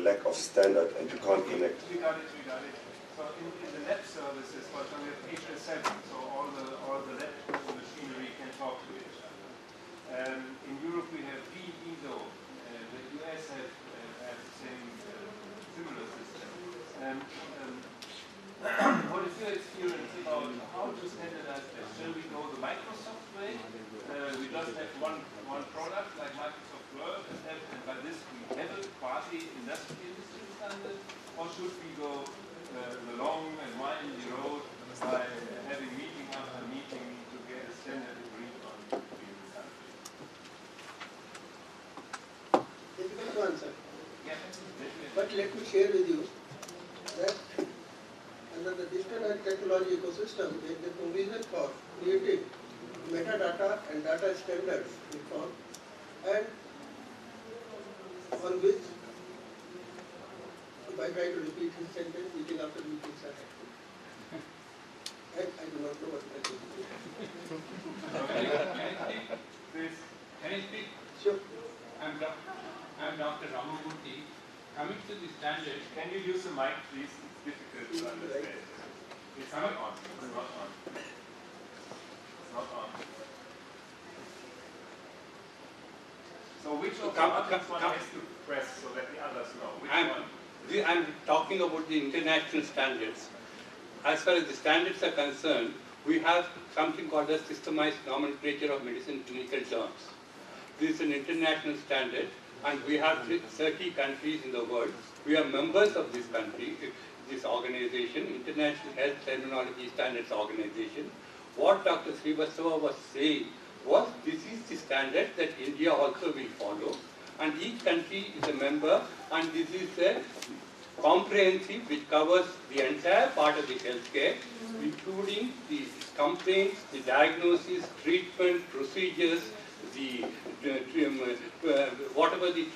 lack of standard and you can't connect. We got it. So in the lab services, for example, we have HL7, so all the lab machinery can talk to each other. In Europe we have VISO. The US have the same similar system. What is your experience about how to standardize this? Shall we go the Microsoft way? We just have one product like Microsoft Word, and by this we have a quasi-industry standard, or should we go the long and windy road by having meeting after meeting to get a standard agreed on between the countries? Difficult to answer. Yeah, but let me share with you that under the digital and technology ecosystem, there is a provision for creating metadata and data standards reform, and on which, if I try to repeat his sentence, meeting after meeting are happening. And I do not know what that is. Can I speak? Sure. I'm Dr. Ramamurthy. Coming to the standard, can you use the mic, please? It's difficult to understand. It's not on. It's not on. It's not on. So which of the buttons one has to press so that the others know? Which one? I'm talking about the international standards. As far as the standards are concerned, we have something called a systemized nomenclature of medicine clinical terms. This is an international standard, and we have 30 countries in the world. We are members of this country, this organization, International Health Terminology Standards Organization. What Dr. Srivastava was saying was this is the standard that India also will follow, and each country is a member, and this is a comprehensive which covers the entire part of the healthcare, including the complaints, the diagnosis, treatment, procedures, the whatever the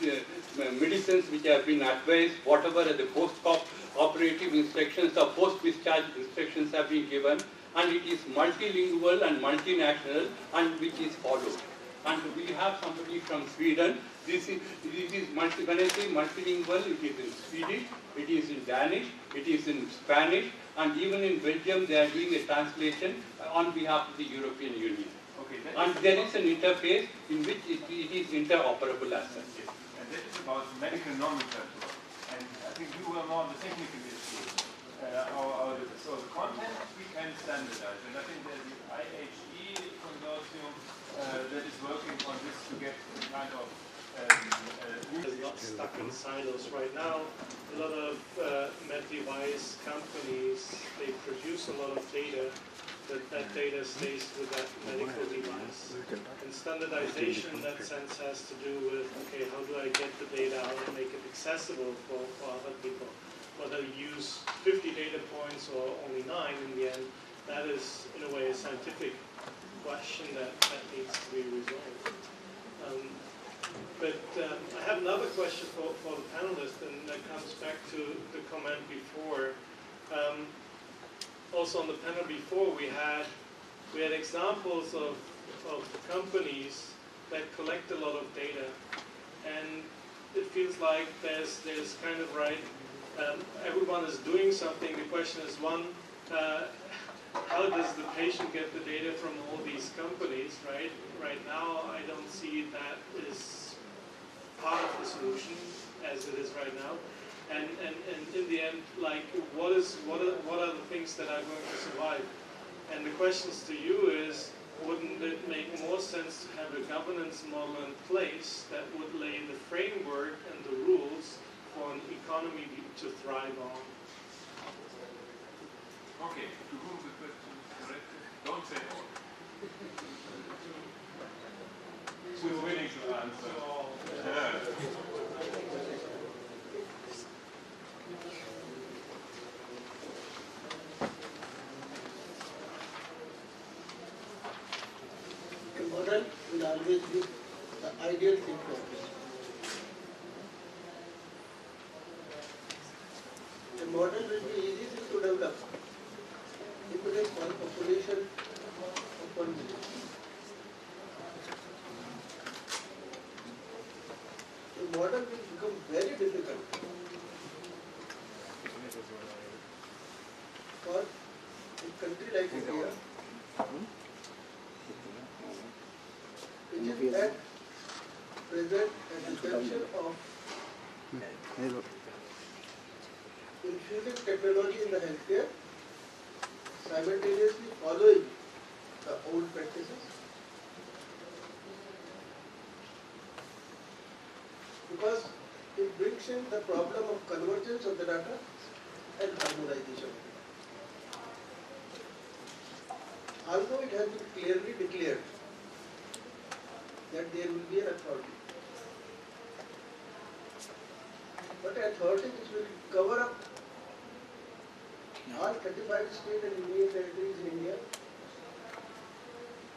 medicines which have been advised, whatever are the post-operative instructions or post-discharge instructions have been given, and it is multilingual and multinational, and which is followed. And we have somebody from Sweden. This is when I say multilingual, it is in Swedish, it is in Danish, it is in Spanish, and even in Belgium they are doing a translation on behalf of the European Union. Okay, and there is an interface in which it is interoperable as such. Yes. And that is about medical nomenclature. And I think you were more on the technical issue. So the content we can standardize. And I think there's the IHE consortium that is working on this to get kind of is not stuck in silos right now. A lot of med device companies, they produce a lot of data, that data stays with that medical device. And standardization in that sense has to do with, okay, how do I get the data out and make it accessible for other people? Whether you use 50 data points or only 9 in the end, that is in a way a scientific question that needs to be resolved. But I have another question for the panelists, and that comes back to the comment before. Also on the panel before, we had examples of companies that collect a lot of data, and it feels like there's kind of everyone is doing something. The question is, one, how does the patient get the data from all these companies, right? Right now, I don't see that is part of the solution as it is right now. And in the end, like, what are the things that are going to survive? And the questions to you is, wouldn't it make more sense to have a governance model in place that would lay the framework and the rules for an economy to thrive on? Okay, to whom the question is directed? Don't say all. Who's willing to answer? The model will always be the ideal thing for us. The model will be easy to develop. If it is one population of 1 million. The model will become very difficult infusing technology in the healthcare, simultaneously following the old practices. Because it brings in the problem of convergence of the data and harmonization of the data. Although it has been clearly declared that there will be an authority, but authority which will cover up all 35 states and union territories in India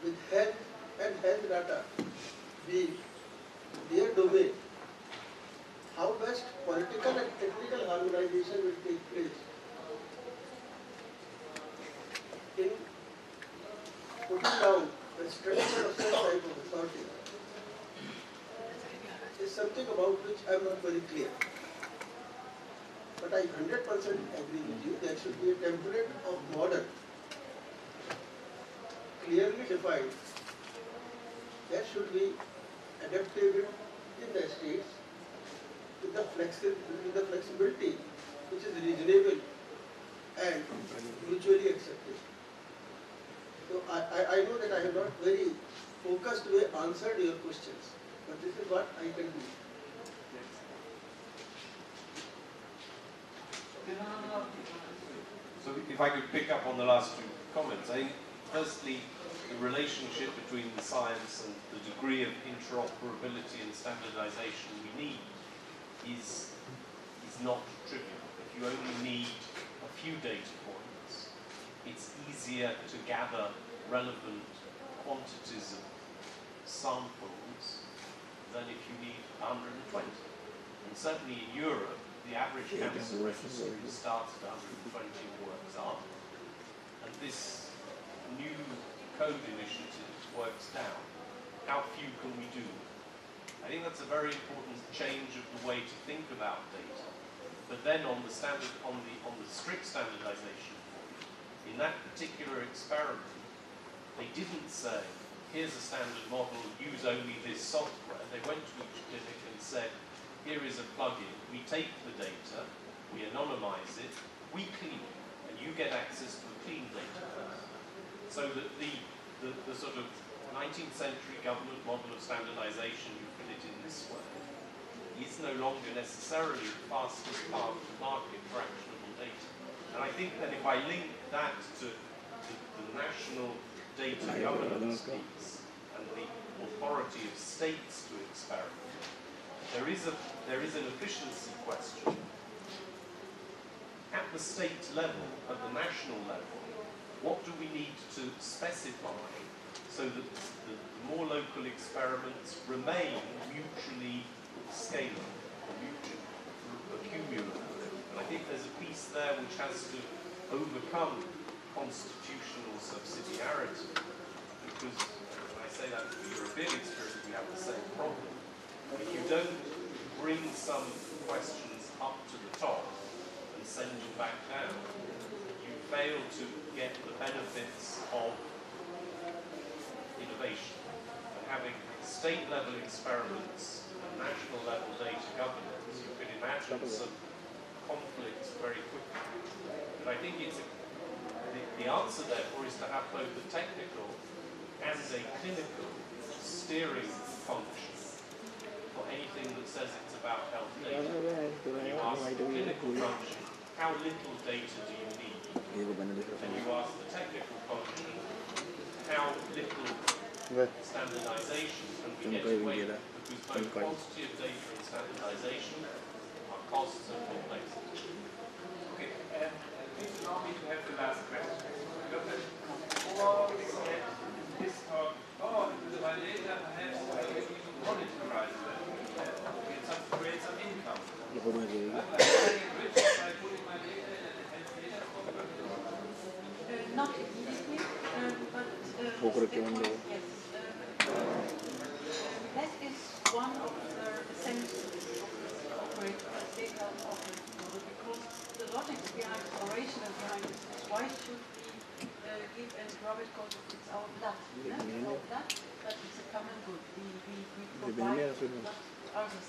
with health and health data being their domain. How best political and technical harmonization will take place in putting down the structure of such type of authority is something about which I am not very clear. But I 100% agree with you. There should be a template of model clearly defined. There should be adaptable in the states with the flexibility which is reasonable and mutually accepted. So I know that I have not very focused way answered your questions, but this is what I can do. So if I could pick up on the last two comments, I think firstly the relationship between the science and the degree of interoperability and standardization we need is not trivial. If you only need a few data points, it's easier to gather relevant quantities of samples than if you need 120. And certainly in Europe, the average cancer registry starts at 120 and works up. And this new code initiative works down. How few can we do? I think that's a very important change of the way to think about data. But then on the strict standardization point, in that particular experiment, they didn't say, here's a standard model, use only this software. They went to each clinic and said, here is a plugin, we take the data, we anonymize it, we clean it, and you get access to the clean data. So that the sort of 19th century government model of standardization, you put it in this way, is no longer necessarily the fastest path to market for actionable data. And I think that if I link that to the national data governance piece and the authority of states to experiment, there is an efficiency question. At the state level, at the national level, what do we need to specify so that the more local experiments remain mutually scalable, mutually cumulative? And I think there's a piece there which has to overcome constitutional subsidiarity, because when I say that for the European experience, we have the same problem. If you don't bring some questions up to the top and send them back down, you fail to get the benefits of innovation. And having state-level experiments and national-level data governance, you can imagine some conflicts very quickly. But I think the answer, therefore, is to have both the technical and a clinical steering function for anything that says it's about health data. You ask the clinical function, how little data do you need? And you ask the technical function, how little standardization can we get away with? Because both quantity of data and standardization are costs and complexity. Okay, please allow me to have the last question. Because before we had this talk, with my data, perhaps I can even monetize that. Create some income. I'm getting rich by putting my data in a health data program. Not immediately, but yes. That is one of the essentials of operating a state health office model, because the logic behind the rationale behind this is why should we give and because it's our blood. Yeah? It's our blood, but it's a common good. We provide blood to others.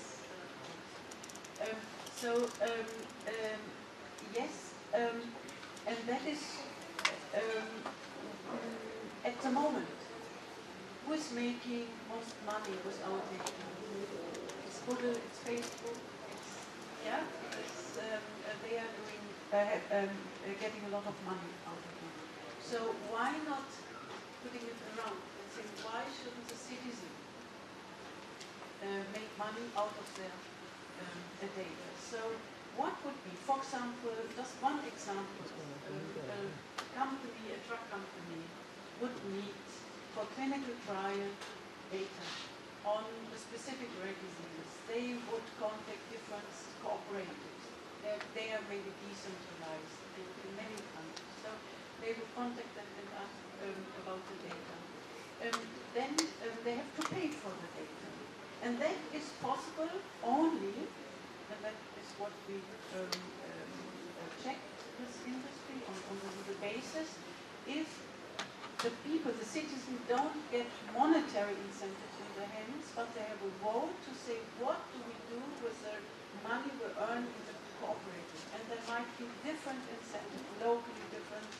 Yes, and that is at the moment. Who is making most money with our data? It's Google, it's Facebook, it's they are doing getting a lot of money out of it. So why not putting it around and saying why shouldn't the citizen make money out of their data? So what would be, for example, just one example, a drug company would need for clinical trial data on a specific rare disease. They would contact different cooperatives. They are maybe decentralized in many countries. So they would contact them and ask about the data. Then they have to pay for the data. And that is possible only, and that is what we checked this industry on the basis, if the people, the citizens, don't get monetary incentives in their hands, but they have a vote to say, what do we do with the money we earn in the cooperative? And there might be different incentives, locally different,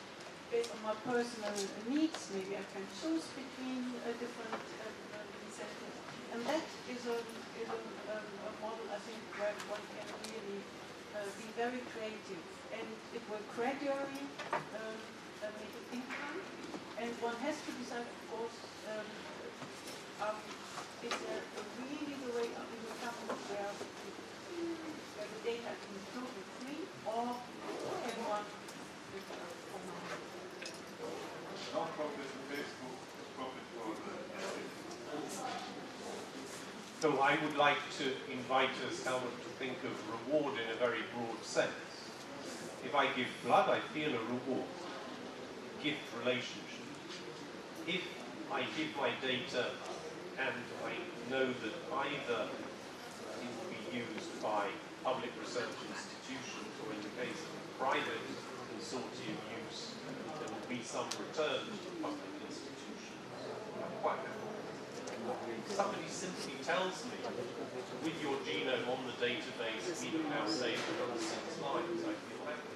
based on my personal needs. Maybe I can choose between different incentives. And that is a model, I think, where one can really be very creative. And it will gradually make an income. And one has to decide, of course, is there really the way up in the company where the data is totally free, or can one for money? Non-profit Facebook, profit for the So I would like to invite us, Helmut, to think of reward in a very broad sense. If I give blood, I feel a reward. Gift relationship. If I give my data and I know that either it will be used by public research institutions or in the case of private consortium use, there will be some return to public institutions, I'm quite happy. If somebody simply tells me, with your genome on the database, we have now saved another 6 lives, I feel happy.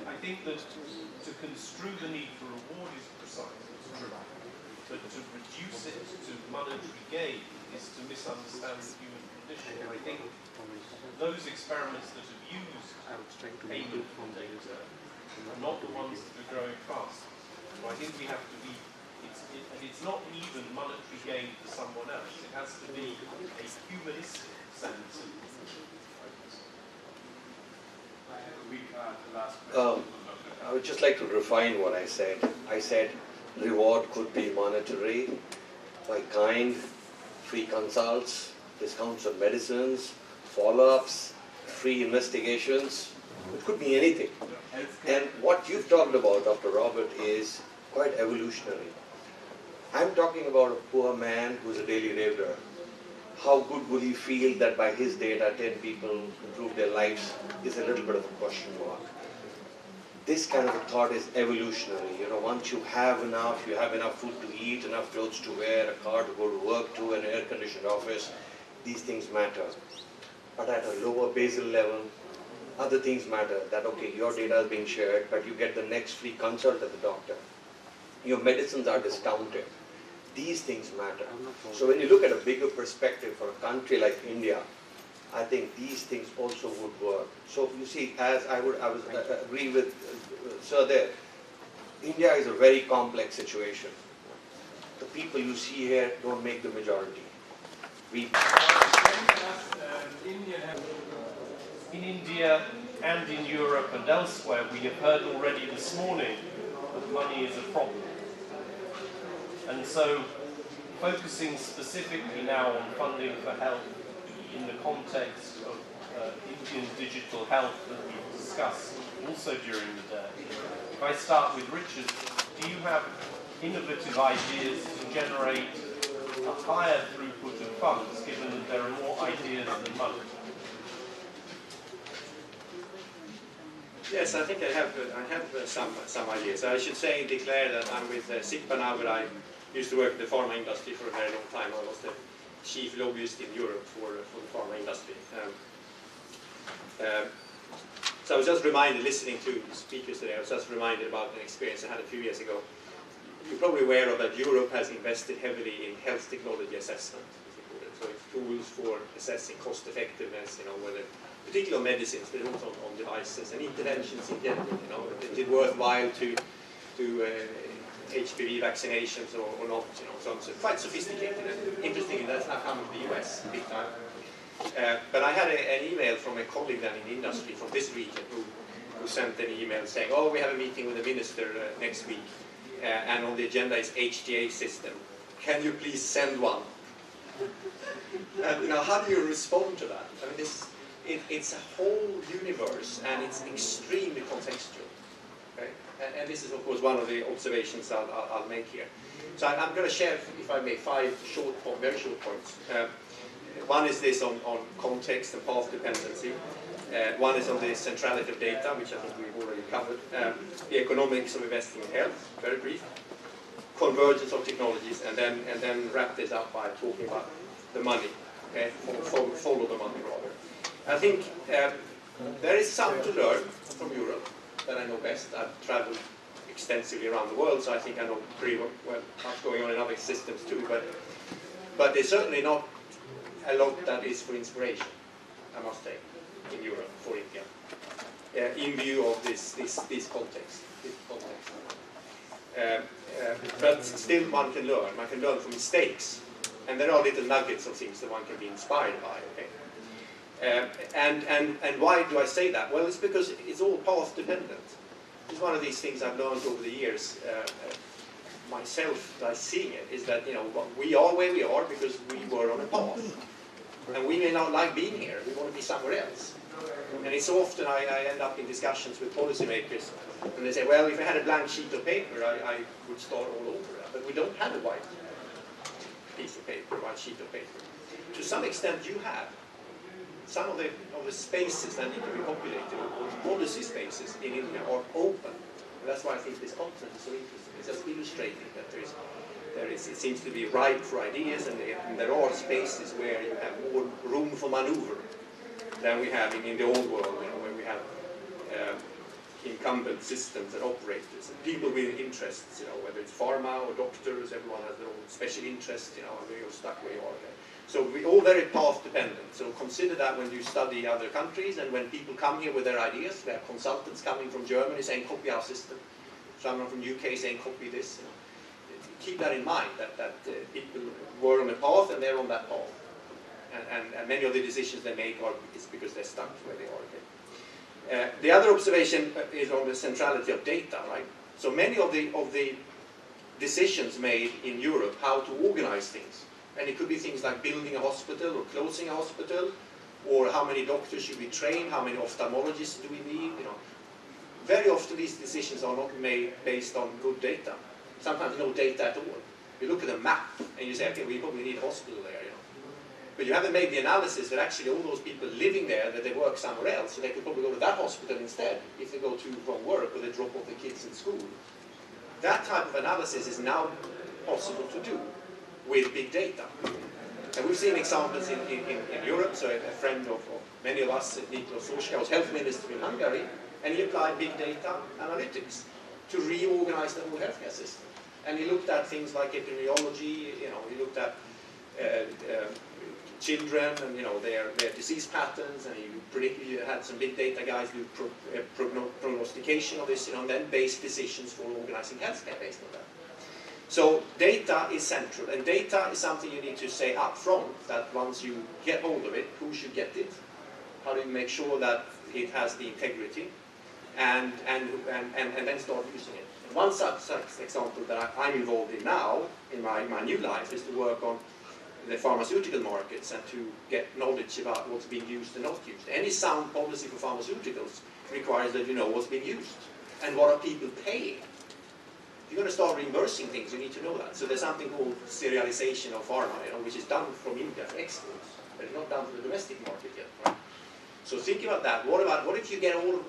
I think that to construe the need for reward is precise, it's true. But to reduce it to monetary gain is to misunderstand the human condition. And I think those experiments that have used payment from data are not the ones that are growing fast. So I think we have to be, it's not even monetary gain for someone else. It has to be a humanistic sense of focus. I would just like to refine what I said. I said reward could be monetary, by kind, free consults, discounts on medicines, follow-ups, free investigations. It could be anything. And what you've talked about, Dr. Robert, is quite evolutionary. I'm talking about a poor man who's a daily laborer. How good would he feel that by his data 10 people improve their lives is a little bit of a question mark. This kind of a thought is evolutionary. You know, once you have enough food to eat, enough clothes to wear, a car to go to work to, an air-conditioned office, these things matter. But at a lower basal level, other things matter. That, okay, your data is being shared, but you get the next free consult at the doctor. Your medicines are discounted. These things matter. So when you look at a bigger perspective for a country like India, I think these things also would work. So you see, as I agree with Sir there, India is a very complex situation. The people you see here don't make the majority. In India and in Europe and elsewhere, we have heard already this morning that money is a problem. And so, focusing specifically now on funding for health in the context of Indian digital health that we've discussed also during the day. If I start with Richard, do you have innovative ideas to generate a higher throughput of funds, given that there are more ideas than money? Yes, I think I have some ideas. I should declare that I'm with SIGPA now, but I used to work in the pharma industry for a very long time. I was the chief lobbyist in Europe for the pharma industry. So I was just reminded, listening to speakers today, I was just reminded about an experience I had a few years ago. You're probably aware of that Europe has invested heavily in health technology assessment. So it's tools for assessing cost effectiveness, whether particularly on medicines, but also on devices and interventions in general. Is it worthwhile to do HPV vaccinations or not? So it's quite sophisticated and interesting. That's now coming to the US big time. But I had an email from a colleague then in the industry from this region who sent an email saying, "Oh, we have a meeting with the minister next week, and on the agenda is HTA system. Can you please send one?" And how do you respond to that? I mean, it's a whole universe, and it's extremely contextual. Okay? And this is, of course, one of the observations I'll make here. So I'm going to share, if I may, 5 very short points. One is this on context and path dependency. One is on the centrality of data, which I think we've already covered. The economics of investing in health, very brief. Convergence of technologies, and then wrap this up by talking about the money. Okay, follow the money rather. I think there is some to learn from Europe that I know best. I've traveled extensively around the world, so I think I know pretty well what's going on in other systems too. But there's certainly not a lot that is for inspiration, I must say, in Europe for India, in view of this context. But still one can learn. One can learn from mistakes. And there are little nuggets of things that one can be inspired by. Okay? And why do I say that? Well, it's because it's all path dependent. It's one of these things I've learned over the years myself by seeing it, is that we are where we are because we were on a path. And we may not like being here. We want to be somewhere else. And it's so often I end up in discussions with policymakers, and they say, well, if I had a blank sheet of paper, I would start all over. But we don't have a white piece of paper, white sheet of paper. To some extent, you have. Some of the spaces that need to be populated, or policy spaces in India, are open. And that's why I think this conference is so interesting. It's just illustrating that it seems to be ripe for ideas, and there are spaces where you have more room for maneuver than we have in the old world, where we have incumbent systems and operators and people with interests, whether it's pharma or doctors, everyone has their own special interest, and you're stuck where you are. Okay? So we're all very path dependent. So consider that when you study other countries, and when people come here with their ideas. We have consultants coming from Germany saying, copy our system. Someone from UK saying, copy this. Keep that in mind, that people were on a path and they're on that path. And many of the decisions they make is because they're stuck where they are. Okay? The other observation is on the centrality of data, right? So many of the decisions made in Europe, how to organize things, and it could be things like building a hospital or closing a hospital, or how many doctors should we train, how many ophthalmologists do we need, Very often these decisions are not made based on good data. Sometimes no data at all. You look at a map and you say, okay, we probably need a hospital there, But you haven't made the analysis that actually all those people living there, that they work somewhere else, so they could probably go to that hospital instead if they go to from work or they drop off the kids in school. That type of analysis is now possible to do with big data. And we've seen examples in Europe. So a friend of many of us, Nikos Sorska, was health minister in Hungary, and he applied big data analytics to reorganize the whole healthcare system. And he looked at things like epidemiology, he looked at children and their disease patterns, and he had some big data guys do prognostication of this, and then based decisions for organizing healthcare based on that. So data is central, and data is something you need to say up front, that once you get hold of it, who should get it, how do you make sure that it has the integrity, and then start using it. And one such example that I'm involved in now, in my new life, is to work on the pharmaceutical markets and to get knowledge about what's being used and not used. Any sound policy for pharmaceuticals requires that you know what's being used and what are people paying. If you're going to start reimbursing things, you need to know that. So there's something called serialization of pharma, which is done from India for exports, but it's not done for the domestic market yet. Right? So think about that. What if you get hold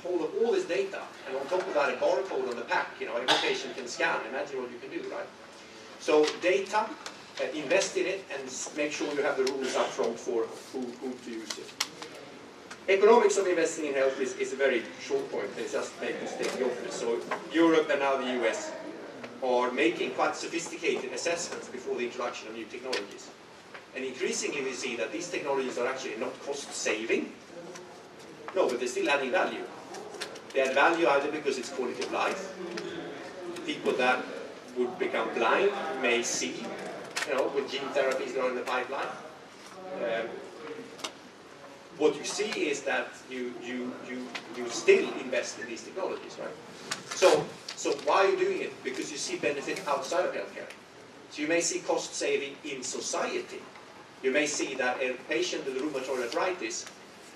of all this data, and on top of that a barcode on the pack, every patient can scan. Imagine what you can do, right? So data, invest in it, and make sure you have the rules up front for who to use it. Economics of investing in health is a very short point. It's just make us take the obvious. So Europe and now the US are making quite sophisticated assessments before the introduction of new technologies. And increasingly we see that these technologies are actually not cost saving. No, but they're still adding value. They add value either because it's quality of life. People that would become blind may see, with gene therapies that are in the pipeline. What you see is that you still invest in these technologies, right? So why are you doing it? Because you see benefit outside of healthcare. So you may see cost saving in society. You may see that a patient with rheumatoid arthritis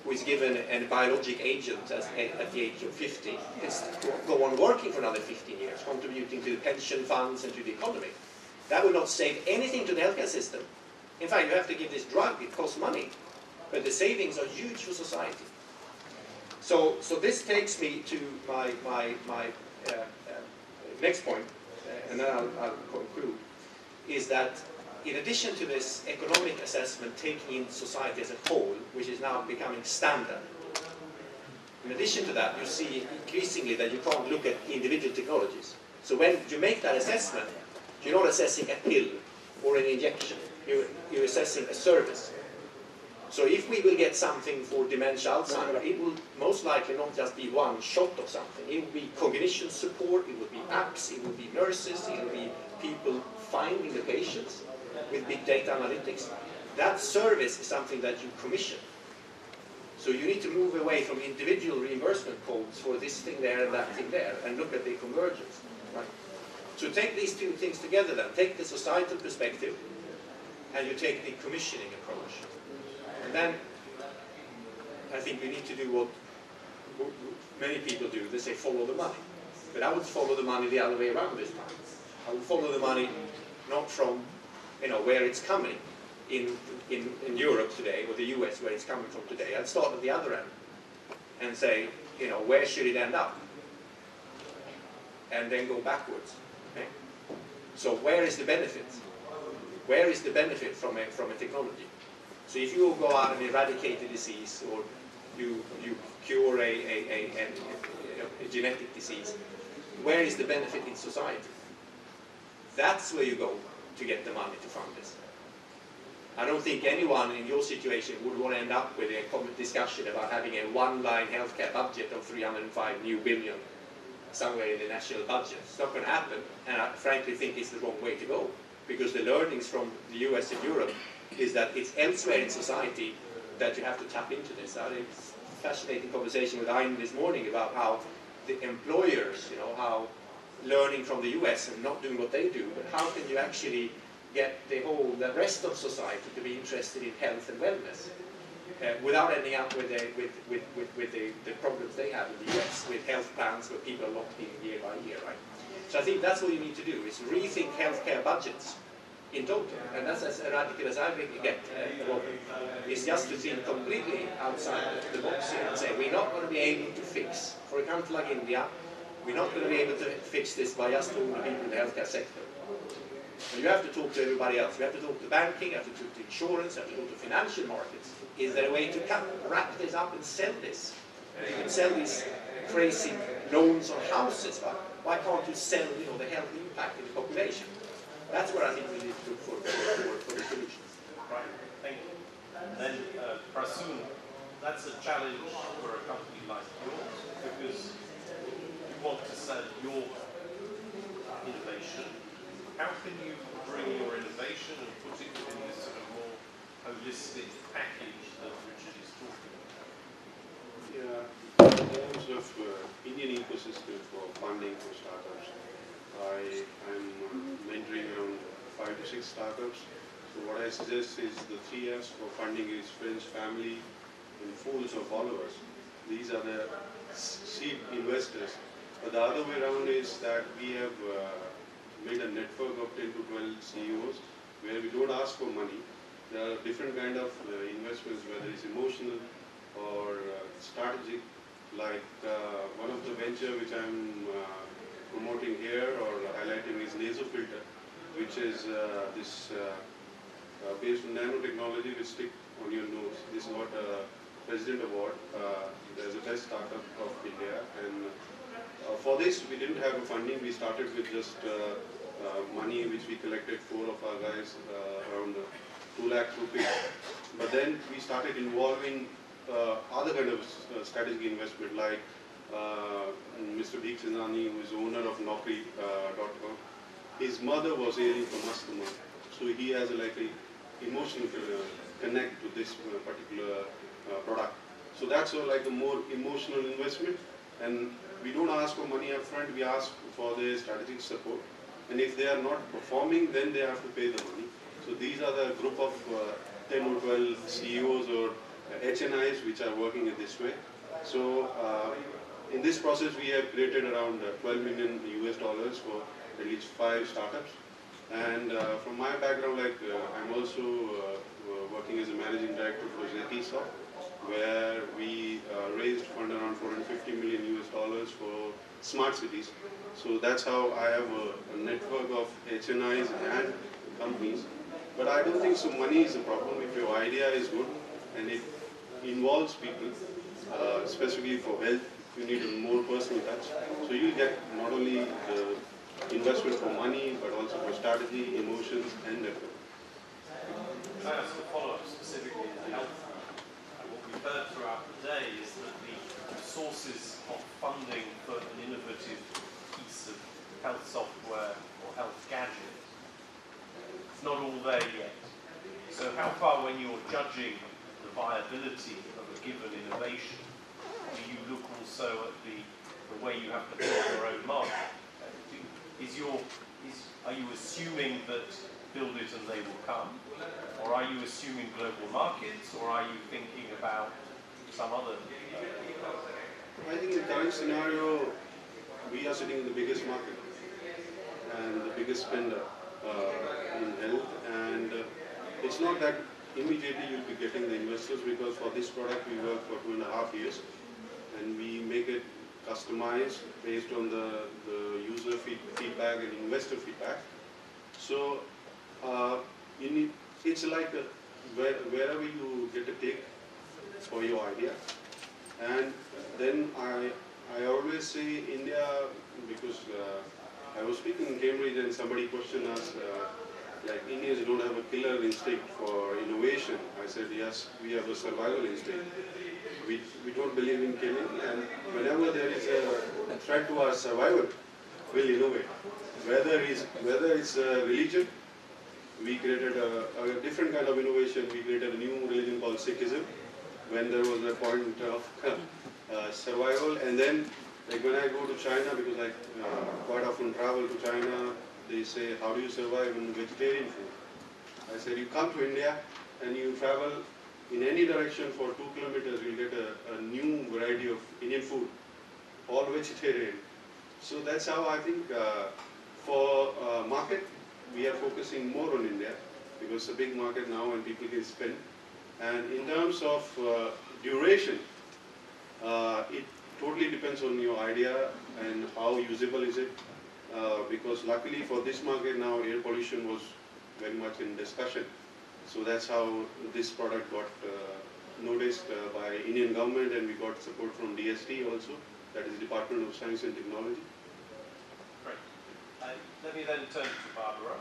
who is given a biologic agent at the age of 50 can go on working for another 15 years, contributing to the pension funds and to the economy. That will not save anything to the healthcare system. In fact, you have to give this drug, it costs money. But the savings are huge for society. So this takes me to my next point, and then I'll conclude, is that in addition to this economic assessment taking in society as a whole, which is now becoming standard, in addition to that, you see increasingly that you can't look at individual technologies. So when you make that assessment, you're not assessing a pill or an injection. You're assessing a service. So if we will get something for dementia Alzheimer, it will most likely not just be one shot of something. It will be cognition support, it will be apps, it will be nurses, it will be people finding the patients with big data analytics. That service is something that you commission. So you need to move away from individual reimbursement codes for this thing there and that thing there, and look at the convergence. Right? So take these two things together then. Take the societal perspective, and you take the commissioning approach. And then I think we need to do what many people do. They say follow the money. But I would follow the money the other way around this time. I would follow the money not from where it's coming in Europe today, or the US where it's coming from today. I'd start at the other end and say, where should it end up? And then go backwards. Okay? So where is the benefit? Where is the benefit from a technology? So if you go out and eradicate a disease, or you cure a genetic disease, where is the benefit in society? That's where you go to get the money to fund this. I don't think anyone in your situation would want to end up with a discussion about having a one-line healthcare budget of 305 new billion somewhere in the national budget. It's not going to happen, and I frankly think it's the wrong way to go, because the learnings from the US and Europe is that it's elsewhere in society that you have to tap into this. I had a fascinating conversation with Ayn this morning about how the employers, how learning from the US and not doing what they do, but how can you actually get the rest of society to be interested in health and wellness without ending up with the problems they have in the US with health plans where people are locked in year by year, right? So I think that's what you need to do, is rethink healthcare budgets in total, and that's as radical as I get. Is just to think completely outside the box here and say we're not going to be able to fix, for a country like India, we're not going to be able to fix this by just talking to people in the healthcare sector. And you have to talk to everybody else. You have to talk to banking, you have to talk to insurance, you have to talk to financial markets. Is there a way to wrap this up and sell this? You can sell these crazy loans on houses, but why can't you sell the health impact in the population? That's what I think we need to look for the solutions. Right, thank you. And then, Prasoon, that's a challenge for a company like yours, because you want to sell your innovation. How can you bring your innovation and put it within this sort of more holistic package that Richard is talking about? Yeah, in terms of Indian ecosystem for funding for startups, I'm mentoring around 5 to 6 startups. So what I suggest is the 3 F's for funding is friends, family, and fools or followers. These are the seed investors. But the other way around is that we have made a network of 10 to 12 CEOs where we don't ask for money. There are different kind of investments, whether it's emotional or strategic, like one of the venture which I'm promoting here or highlighting is NasoFilter, which is this based on nanotechnology which stick on your nose. This is what President Award. There's a best startup of India, and for this we didn't have a funding. We started with just money which we collected, 4 of our guys, around 2 lakh rupees. But then we started involving other kind of strategic investment, like Mr. Deek Sinani, who is owner of Naukri.com. His mother was hailing from Asthma, so he has like a emotional connect to this particular product. So that's like a more emotional investment, and we don't ask for money up front, we ask for their strategic support. And if they are not performing, then they have to pay the money. So these are the group of 10 or 12 CEOs or HNIs which are working in this way. So in this process, we have created around $12 million US for at least 5 startups. And from my background, like I'm also working as a managing director for ZTSoft, where we raised fund around $450 million US for smart cities. So that's how I have a network of HNIs and companies. But I don't think so money is a problem. If your idea is good and it involves people, specifically for health, you need a more personal touch. So you'll get not only the investment for money, but also for strategy, emotions, and network. Can I ask a follow-up specifically to health? What we've heard throughout the day is that the sources of funding for an innovative piece of health software or health gadget, it's not all there yet. So how far, when you're judging the viability of a given innovation, do you look also at the way you have to build your own market? Are you assuming that build it and they will come? Or are you assuming global markets? Or are you thinking about some other? I think in the current scenario, we are sitting in the biggest market and the biggest spender in health. And it's not that immediately you'll be getting the investors, because for this product we work for 2.5 years and we make it customized based on the user feedback and investor feedback. So it's like wherever you get a take for your idea. And then I always say India, because I was speaking in Cambridge and somebody questioned us, like Indians don't have a killer instinct for innovation. I said, yes, we have a survival instinct. We don't believe in killing, and whenever there is a threat to our survival, we'll innovate. Whether it's a religion, we created a different kind of innovation. We created a new religion called Sikhism, when there was a point of survival. And then, like when I go to China, because I quite often travel to China, they say, how do you survive in vegetarian food? I said, you come to India and you travel in any direction for 2 kilometers, you'll get a new variety of Indian food, all vegetarian. So that's how I think for market, we are focusing more on India, because it's a big market now and people can spend. And in terms of duration, it totally depends on your idea and how usable is it. Because luckily for this market now, air pollution was very much in discussion. So that's how this product got noticed by Indian government, and we got support from DST also, that is Department of Science and Technology. Great. Let me then turn to Barbara.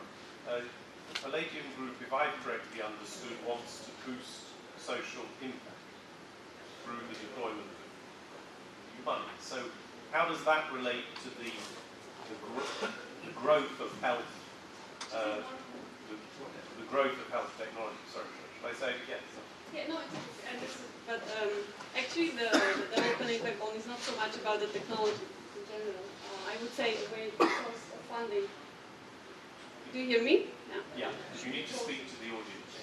Palladium Group, if I've correctly understood, wants to boost social impact through the deployment of money. So how does that relate to the growth of health, the growth of health technology? Sorry, should I say it again? Yeah, no, but actually the open impact bond is not so much about the technology in general. I would say the way it comes of funding. Do you hear me? Yeah, you need to speak to the audience.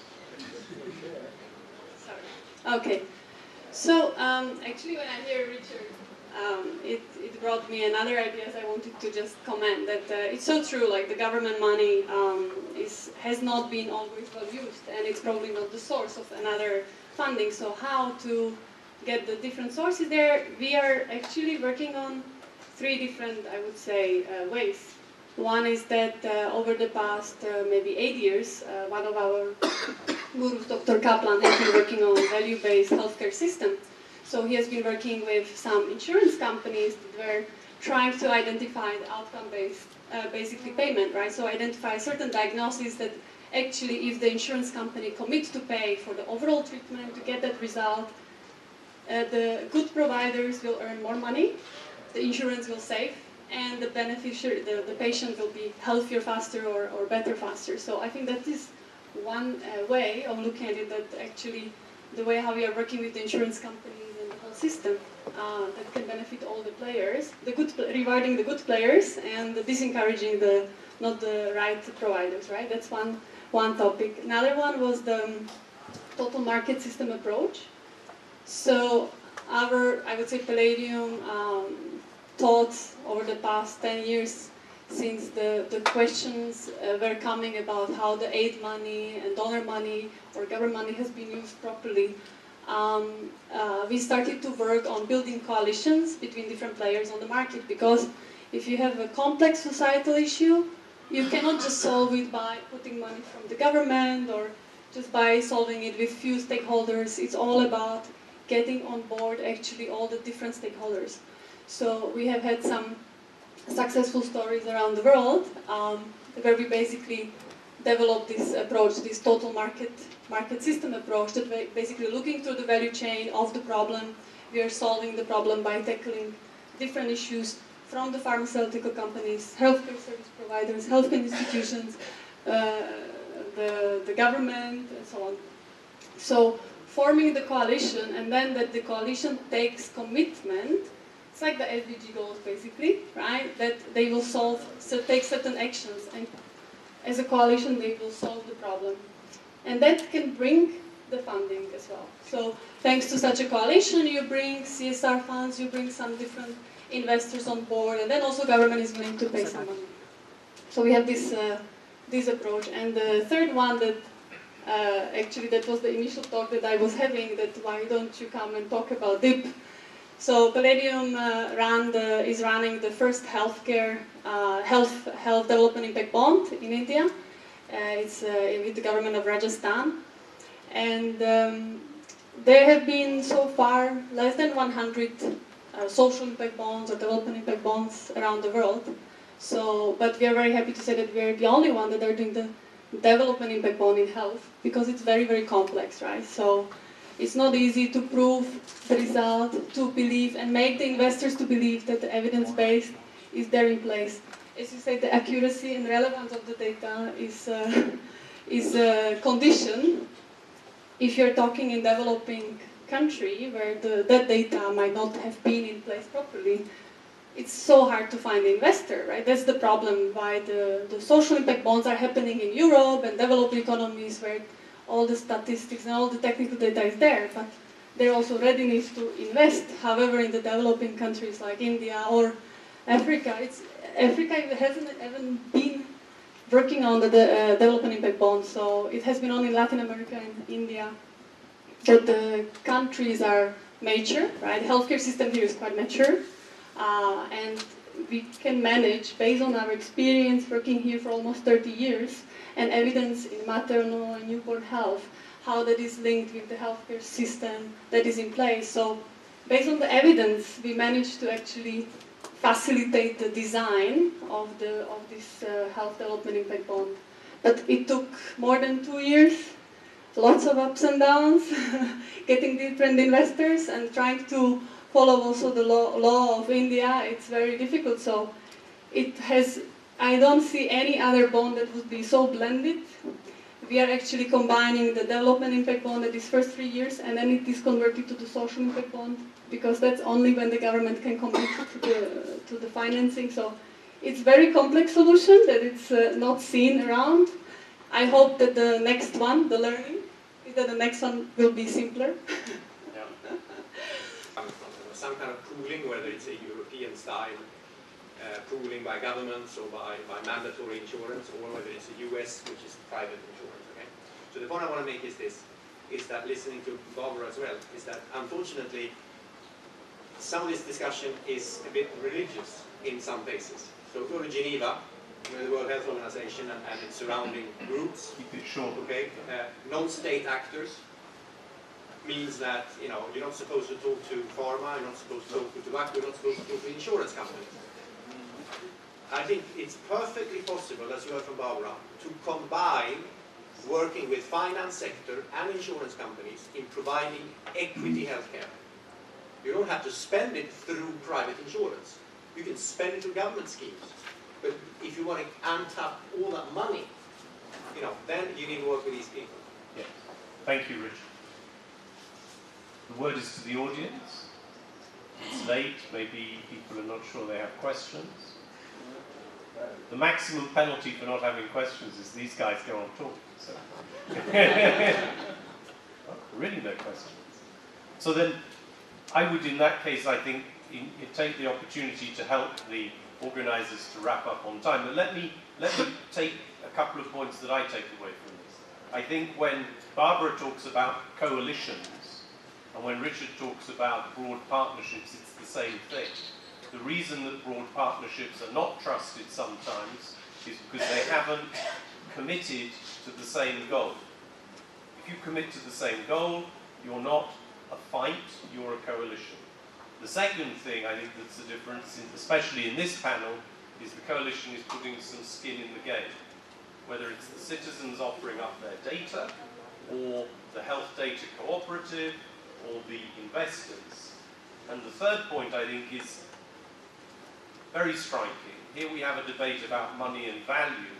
Sorry. Okay. So actually when I hear Richard, it brought me another idea I wanted to just comment, that it's so true, like the government money has not been always well used, and it's probably not the source of another funding. So how to get the different sources there? We are actually working on 3 different, I would say, ways. One is that over the past maybe 8 years, one of our gurus, Dr. Kaplan, has been working on value-based healthcare system. So he has been working with some insurance companies that were trying to identify the outcome-based basically payment, right? So identify certain diagnoses that actually if the insurance company commits to pay for the overall treatment to get that result, the good providers will earn more money, the insurance will save, and the beneficiary, the patient will be healthier faster or better faster. So I think that is one way of looking at it, that actually the way how we are working with the insurance companies and the whole system that can benefit all the players, rewarding the good players and disencouraging the not the right providers, right? That's one topic. Another one was the total market system approach. So I would say Palladium thoughts over the past 10 years since the questions were coming about how the aid money and donor money or government money has been used properly, we started to work on building coalitions between different players on the market, because if you have a complex societal issue, you cannot just solve it by putting money from the government or just by solving it with few stakeholders. It's all about getting on board actually all the different stakeholders. So we have had some successful stories around the world where we basically developed this approach, this total market system approach, that basically looking through the value chain of the problem. We are solving the problem by tackling different issues from the pharmaceutical companies, healthcare service providers, healthcare institutions, the government, and so on. So forming the coalition, and then that the coalition takes commitment. It's like the SDG goals, basically, right? That they will take certain actions, and as a coalition, they will solve the problem. And that can bring the funding as well. So thanks to such a coalition, you bring CSR funds, you bring some different investors on board, and then also government is willing to pay some money. So we have this approach. And the third one that actually that was the initial talk that I was having, that why don't you come and talk about DIP? So Palladium is running the first health development impact bond in India. It's with the government of Rajasthan. And there have been so far less than 100 social impact bonds or development impact bonds around the world. So, but we are very happy to say that we are the only one that are doing the development impact bond in health, because it's very, very complex, right? So it's not easy to prove the result, to believe and make the investors to believe that the evidence-based is there in place. As you say, the accuracy and relevance of the data is a condition. If you're talking in developing country where that data might not have been in place properly, it's so hard to find an investor, right? That's the problem why the social impact bonds are happening in Europe and developing economies where all the statistics and all the technical data is there, but there also readiness to invest. However, in the developing countries like India or Africa, Africa hasn't even been working on the development impact bonds, so it has been only Latin America and India. But the countries are mature, right? The healthcare system here is quite mature, and we can manage, based on our experience working here for almost 30 years, and evidence in maternal and newborn health, how that is linked with the healthcare system that is in place. So based on the evidence, we managed to actually facilitate the design of this health development impact bond. But it took more than 2 years, lots of ups and downs, getting different investors and trying to follow also the law of India. It's very difficult. So I don't see any other bond that would be so blended. We are actually combining the development impact bond that is first 3 years, and then it is converted to the social impact bond, because that's only when the government can commit to the financing. So it's a very complex solution that it's not seen around. I hope that the next one, the learning, is that the next one will be simpler. Some kind of pooling, whether it's a European style pooling by governments or by mandatory insurance, or whether it's the US, which is private insurance. Okay. So the point I want to make is this: is that listening to Barbara as well, is that unfortunately some of this discussion is a bit religious in some places. So go to Geneva, the World Health Organization and its surrounding groups. Keep it short. Okay, non-state actors means that you're not supposed to talk to pharma, you're not supposed to talk to tobacco, you're not supposed to talk to insurance companies. I think it's perfectly possible, as you heard from Barbara, to combine working with finance sector and insurance companies in providing equity healthcare. You don't have to spend it through private insurance. You can spend it through government schemes. But if you want to untap all that money, then you need to work with these people. Yes. Thank you, Richard. The word is to the audience. It's late, maybe people are not sure they have questions. The maximum penalty for not having questions is these guys go on talking. So. Oh, really no questions. So then, I would in that case, I think, take the opportunity to help the organisers to wrap up on time. But let me take a couple of points that I take away from this. I think when Barbara talks about coalitions, and when Richard talks about broad partnerships, it's the same thing. The reason that broad partnerships are not trusted sometimes is because they haven't committed to the same goal. If you commit to the same goal, you're not a fight, you're a coalition. The second thing I think that's the difference, especially in this panel, is the coalition is putting some skin in the game. Whether it's the citizens offering up their data, or the health data cooperative, or the investors. And the third point, I think, is very striking. Here we have a debate about money and value,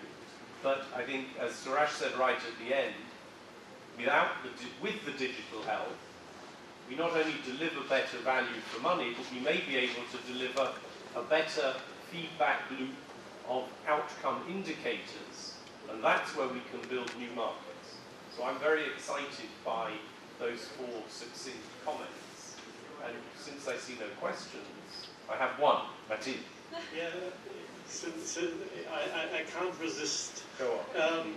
but I think, as Suraj said right at the end, with the digital health, we not only deliver better value for money, but we may be able to deliver a better feedback loop of outcome indicators, and that's where we can build new markets. So I'm very excited by those four succinct comments. And since I see no questions, I have one. Mathilde. Yeah, since I can't resist. Go on.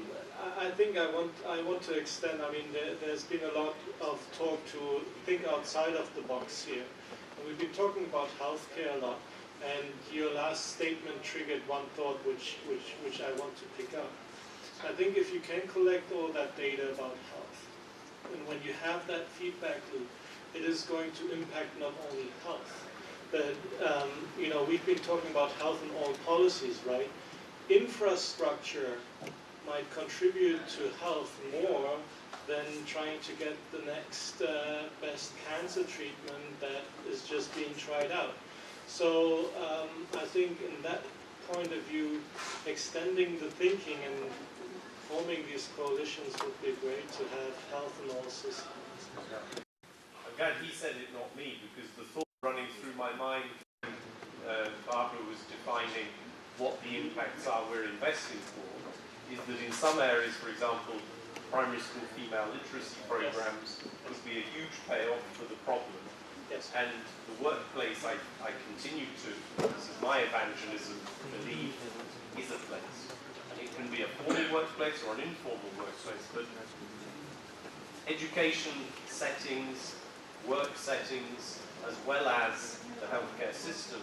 I think I want to extend. I mean, there's been a lot of talk to think outside of the box here. And we've been talking about healthcare a lot, and your last statement triggered one thought which I want to pick up. I think if you can collect all that data about health, and when you have that feedback loop, it is going to impact not only health, but we've been talking about health in all policies, right? Infrastructure might contribute to health more than trying to get the next best cancer treatment that is just being tried out. So I think in that point of view, extending the thinking and forming these coalitions would be great to have health in all systems. I'm glad he said it, not me, because the thought running through my mind when Barbara was defining what the impacts are we're investing for, is that in some areas, for example, primary school female literacy programs would be a huge payoff for the problem. Yes. And the workplace, I continue to, this is my evangelism, believe is a place. And it can be a formal workplace or an informal workplace, but education settings, work settings, as well as the healthcare system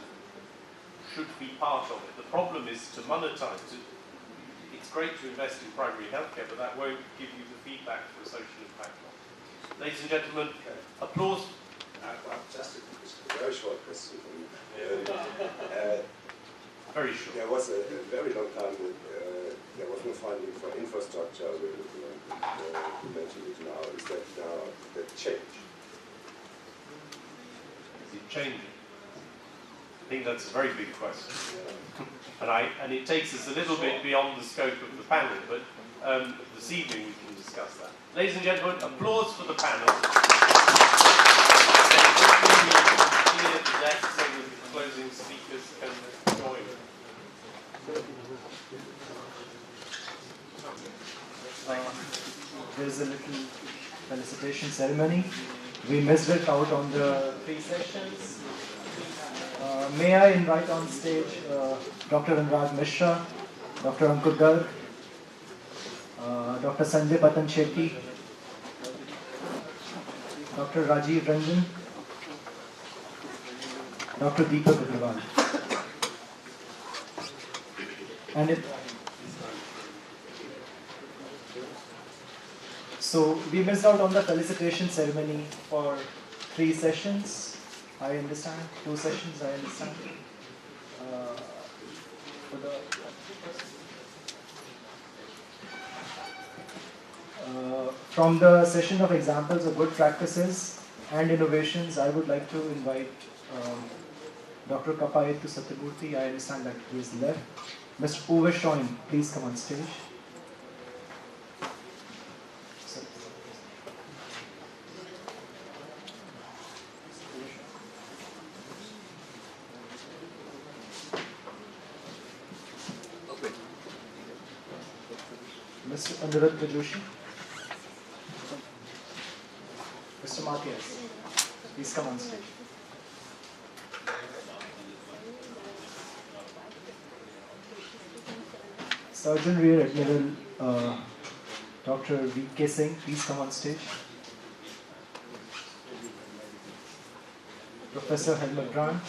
should be part of it. The problem is to monetize it. It's great to invest in primary healthcare, but that won't give you the feedback for a social impact. Ladies and gentlemen, applause. Just a very short question for you. Very short. There was a very long time that there was no funding for infrastructure. We're looking at mentioning it now. Is that now that change? Is it changing? I think that's a very big question. And it takes us a little bit beyond the scope of the panel, but this evening we can discuss that. Ladies and gentlemen, applause for the panel. Clear the deck so that the closing speakers can join. There's a little felicitation ceremony. We missed it out on the 3 sessions. May I invite on stage Dr. Anurag Mishra, Dr. Ankur Garg, Dr. Sanjay Patan Shetty, Dr. Rajiv Ranjan, Dr. Deepak Agrawal. And so we missed out on the felicitation ceremony for 3 sessions, I understand. 2 sessions, I understand. For the from the session of examples of good practices and innovations, I would like to invite Dr. Kapayattu Satyamurthy. I understand that he is left. Mr. Uwe Schoen, please come on stage. Mr. Aniruddha Joshi. Mr. Matthias, please come on stage. Surgeon Rear Admiral Dr. V.K. Singh, please come on stage. Professor Helmut Grant.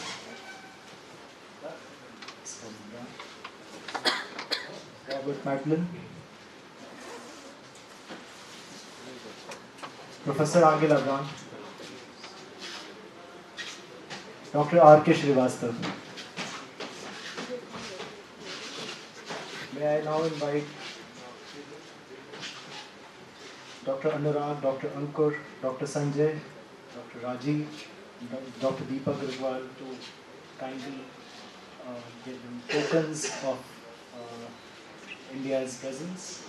Robert Madeline. Professor Angela Grant. Dr. R.K. Srivastav. May I now invite Dr. Anurag, Dr. Ankur, Dr. Sanjay, Dr. Rajiv, Dr. Deepak Gurwal to kindly give them tokens of India's presence.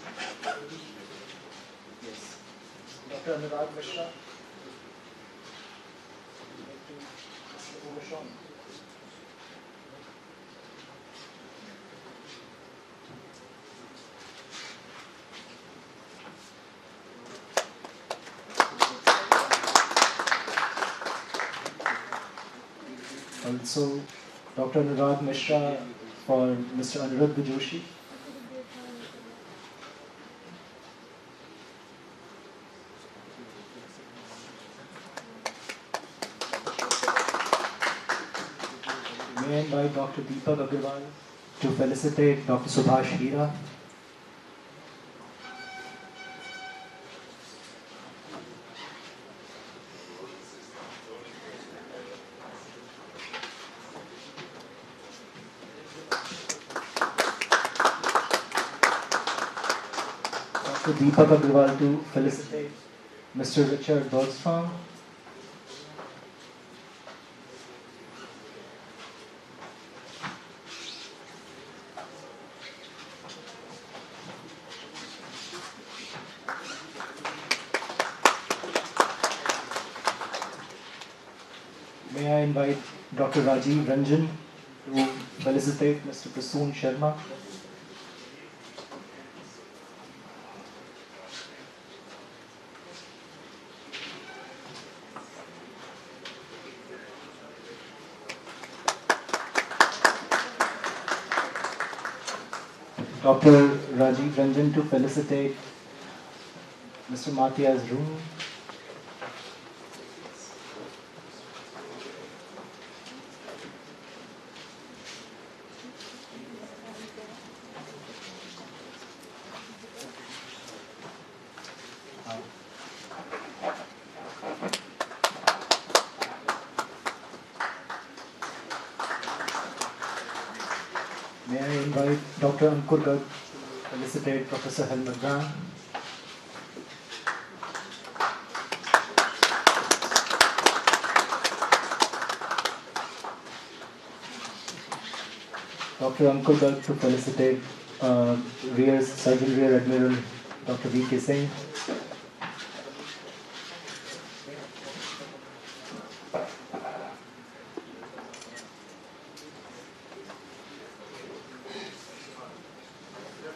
Yes. Dr. Anurag Mishra. Also, Dr. Anurag Mishra for Mr. Aniruddha Joshi. May I invite Dr. Deepak Agarwal to felicitate Dr. Subhash Hira. Dr. Deepak Agarwal to felicitate Mr. Richard Bergstrom. May I invite Dr. Rajiv Ranjan to felicitate Mr. Prasoon Sharma. Dr. Rajiv Ranjan to felicitate Mr. Matthias Room. May I invite Dr. Ankur Garg to felicitate Professor Helmut Grant. Dr. Ankur Garg to felicitate Surgeon Rear Admiral Dr. V.K. Singh.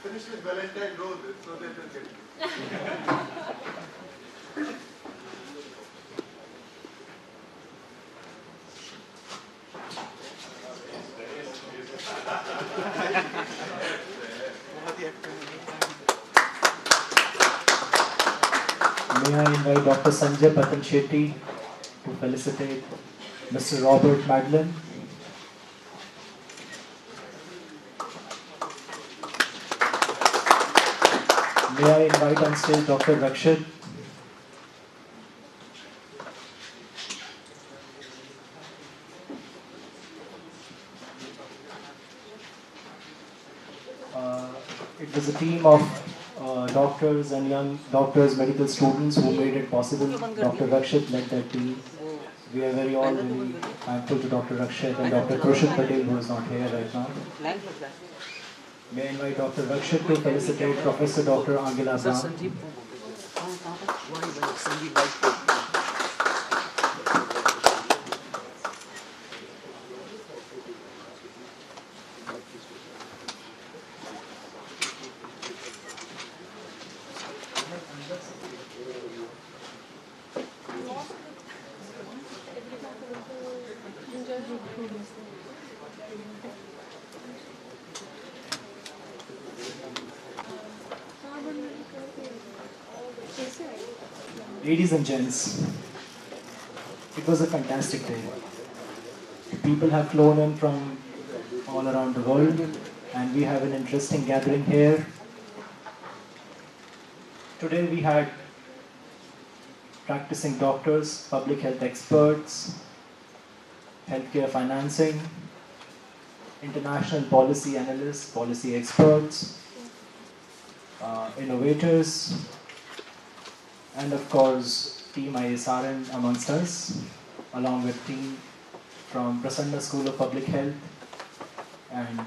Finish with Valentine Rose so they will get May I invite Dr. Sanjay Patan Shetty to felicitate Mr. Robert Madeline. May I invite on stage Dr. Rakshit? It was a team of doctors and young doctors, medical students who made it possible. Dr. Rakshit led that team. We are all very thankful to Dr. Rakshit and Dr. Krushit Patel, who is not here right now. May I invite Dr. Rakshit to felicitate Professor Dr. Angela Brown. Ladies and gents, it was a fantastic day. People have flown in from all around the world, and we have an interesting gathering here. Today we had practicing doctors, public health experts, healthcare financing, international policy analysts, policy experts, innovators, and of course, Team ISRN amongst us, along with team from Prasanna School of Public Health and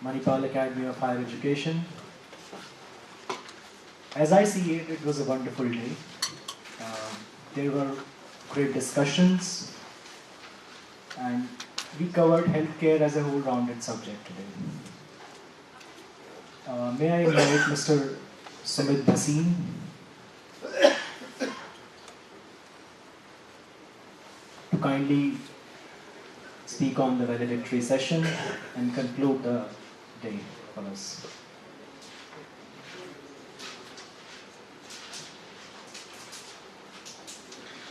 Manipal Academy of Higher Education. As I see it, it was a wonderful day. There were great discussions, and we covered healthcare as a whole rounded subject today. May I invite Mr. Sumit Bhasin to kindly speak on the valedictory session and conclude the day for us.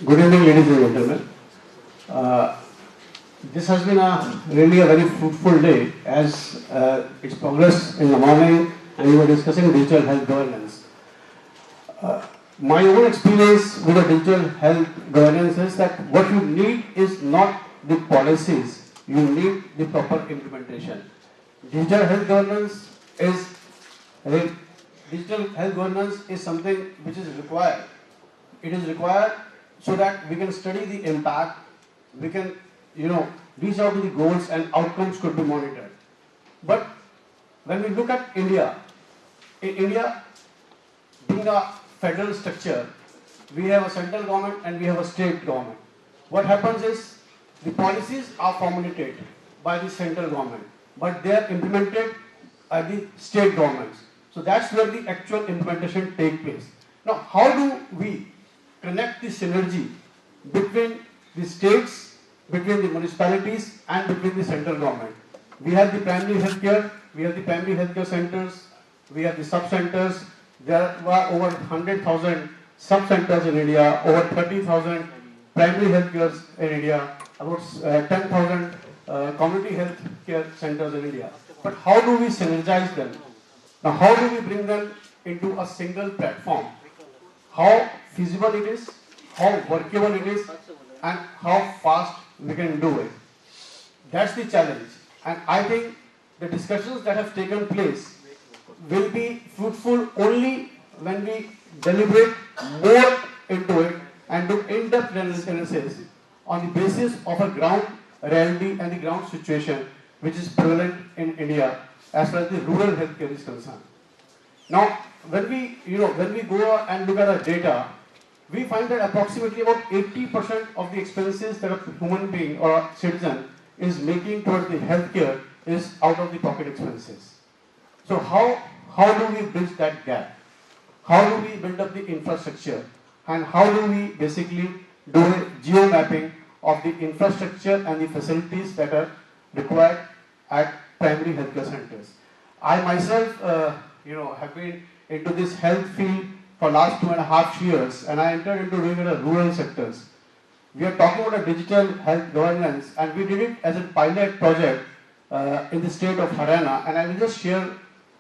Good evening, ladies and gentlemen. This has been really a very fruitful day as it's progressed in the morning and we were discussing digital health governance. My own experience with the digital health governance is that what you need is not the policies, you need the proper implementation. Digital health governance is something which is required. It is required so that we can study the impact, we can, reach out to the goals and outcomes could be monitored. But when we look at India, in India, being a federal structure, we have a central government and we have a state government. What happens is the policies are formulated by the central government, but they are implemented by the state governments. So that's where the actual implementation takes place. Now, how do we connect the synergy between the states, between the municipalities and between the central government? We have the primary healthcare, we have the primary healthcare centers, we have the sub-centers. There are over 100,000 sub-centers in India, over 30,000 primary healthcare in India, about 10,000 community health care centers in India. But how do we synergize them? Now, how do we bring them into a single platform? How feasible it is, how workable it is, and how fast we can do it. That's the challenge. And I think the discussions that have taken place will be fruitful only when we deliberate more into it and do in-depth analysis on the basis of a ground reality and the ground situation which is prevalent in India as far as the rural healthcare is concerned. Now, when we go and look at our data, we find that approximately about 80% of the expenses that a human being or a citizen is making towards the healthcare is out of the pocket expenses. So how do we bridge that gap? How do we build up the infrastructure? And how do we basically do a geo-mapping of the infrastructure and the facilities that are required at primary healthcare centers? I myself, have been into this health field for last 2.5 years, and I entered into doing it in rural sectors. We are talking about a digital health governance, and we did it as a pilot project in the state of Haryana, and I will just share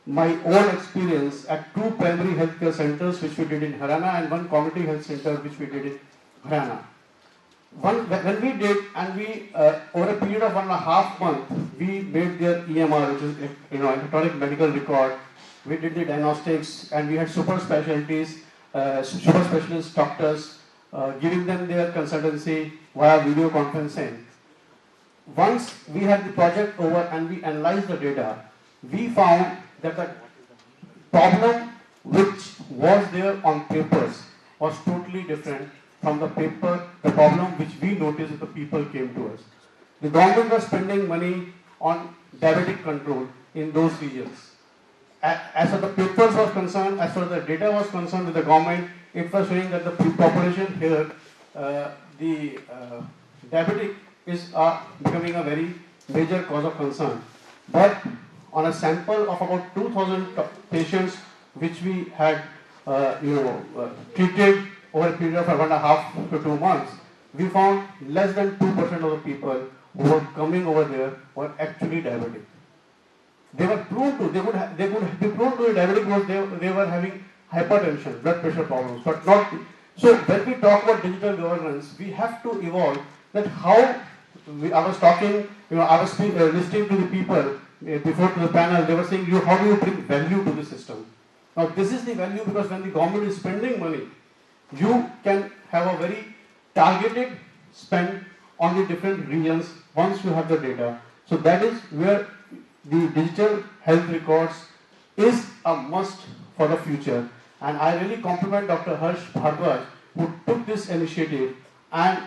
my own experience at 2 primary healthcare centers which we did in Haryana and 1 community health center which we did in Haryana. When we did, and we over a period of 1.5 months, we made their EMR, which is electronic medical record. We did the diagnostics, and we had super specialties, super specialist doctors, giving them their consultancy via video conferencing. Once we had the project over and we analyzed the data, we found that the problem which was there on papers was totally different from the problem which we noticed that the people came to us. The government was spending money on diabetic control in those regions. As far as the papers was concerned, as far as the data was concerned with the government, it was showing that the population here, the diabetic is becoming a very major cause of concern. But on a sample of about 2,000 patients which we had treated over a period of 1.5 to 2 months, we found less than 2% of the people who were coming over there were actually diabetic. They were prone to, they could be prone to diabetic because they were having hypertension, blood pressure problems, but not. So when we talk about digital governance, we have to evolve that how. I was talking, I was listening to the people before to the panel, they were saying, how do you bring value to the system? Now this is the value because when the government is spending money, you can have a very targeted spend on the different regions once you have the data. So that is where the digital health records is a must for the future. And I really compliment Dr. Harsh Bhardwaj who took this initiative and